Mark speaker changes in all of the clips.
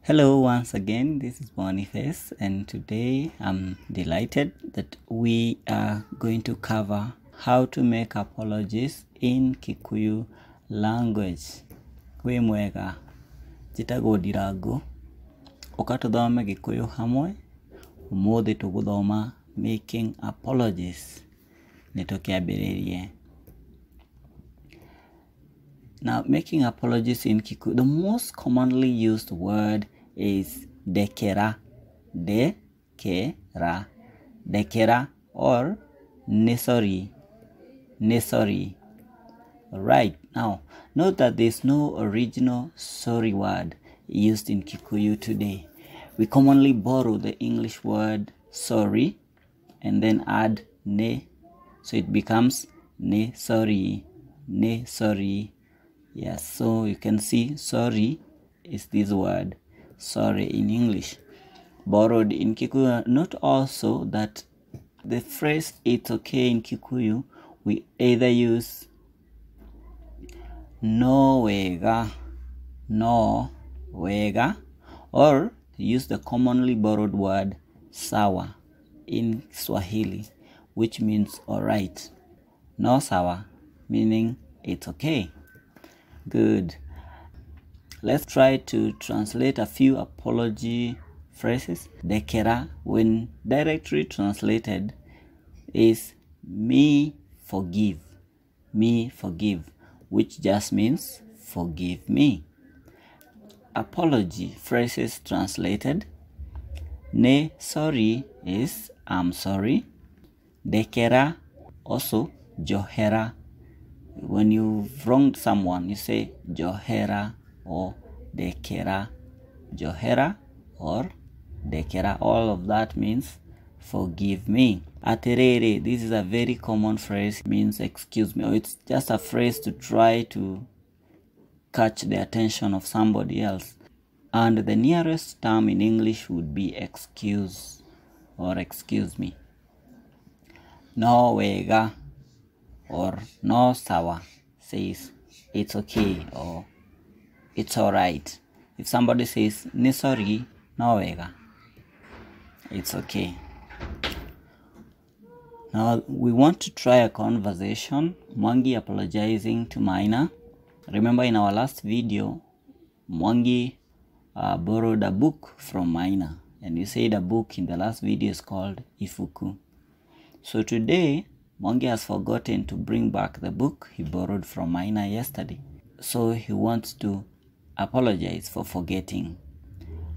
Speaker 1: Hello once again, this is Boniface, and today I'm delighted that we are going to cover how to make apologies in Kikuyu language. Mwega, Njĩtagwo Ndirangũ, tũthome Gĩkũyũ hamwe. Ũmũthĩ tũgũthoma making apologies. Nĩtũkĩambĩrĩrie. Now, making apologies in Kikuyu, the most commonly used word is Ndekera, Ndekera, or sori. Right, now, note that there's no original sorry word used in Kikuyu today. We commonly borrow the English word sorry and then add ne, so it becomes sori. Yes, so you can see sorry is this word, sorry in English, borrowed in Kikuyu. Note also that the phrase "it's okay" in Kikuyu, we either use wega, or use the commonly borrowed word sawa in Swahili, which means alright. Sawa, meaning it's okay. Good. Let's try to translate a few apology phrases. Ndekera, when directly translated, is me forgive, which just means forgive me. Apology phrases translated: sori is I'm sorry. Ndekera, also johera. When you've wronged someone, you say johera or Ndekera. Johera or Ndekera. All of that means forgive me. Aterere, this is a very common phrase, means excuse me, or it's just a phrase to try to catch the attention of somebody else. And the nearest term in English would be excuse or excuse me. Wega or sawa says it's okay or it's alright. If somebody says sori, wega, it's okay. Now we want to try a conversation. Mwangi apologizing to Maina. Remember, in our last video, Mwangi borrowed a book from Maina, and you said the book in the last video is called Ifuku. So today Mwangi has forgotten to bring back the book he borrowed from Maina yesterday. So he wants to apologize for forgetting.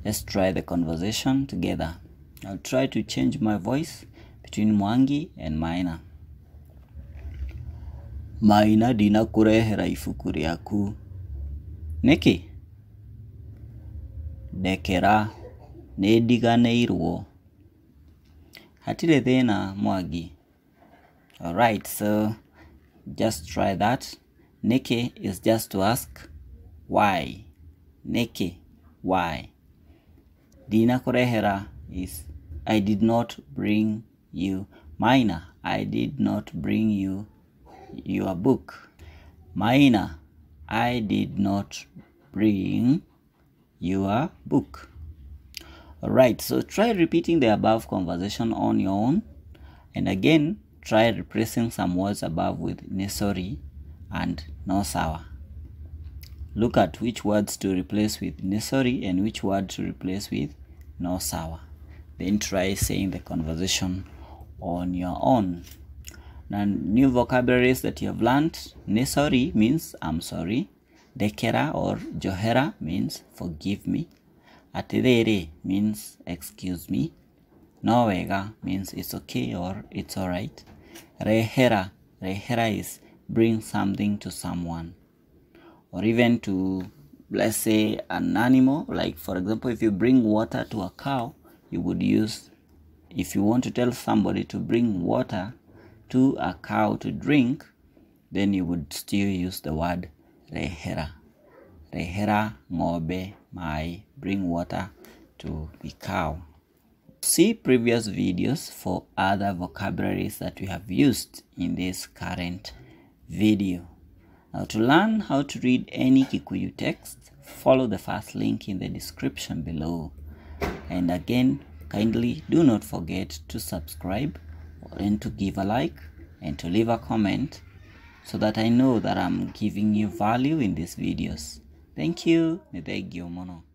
Speaker 1: Let's try the conversation together. I'll try to change my voice between Mwangi and Maina. Maina ndinakurehera ifuku rĩaku. Nĩkĩ? Ndekera, nĩndiganĩirwo. Hatirĩ thĩna Mwangi. Alright, so just try that. Neke is just to ask why. Neke, why? Ndinakurehera is I did not bring you. Maina, I did not bring you your book. Maina, I did not bring your book. Alright, so try repeating the above conversation on your own, and again try replacing some words above with sori and sawa. Look at which words to replace with sori and which word to replace with sawa. Then try saying the conversation on your own. Now, new vocabularies that you have learned: sori means I'm sorry. Ndekera or johera means forgive me. Aterere means excuse me. Wega means it's okay or it's alright. Rehera is bring something to someone, or even to, let's say, an animal. Like, for example, if you bring water to a cow, you would use, if you want to tell somebody to bring water to a cow to drink, then you would still use the word rehera. Rehera ng'ombe mai, bring water to the cow. See previous videos for other vocabularies that we have used in this current video. Now, to learn how to read any Kikuyu text follow the first link in the description below. And again, kindly do not forget to subscribe and to give a like and to leave a comment so that I know that I'm giving you value in these videos. Thank you. Nĩthengiũ mũno.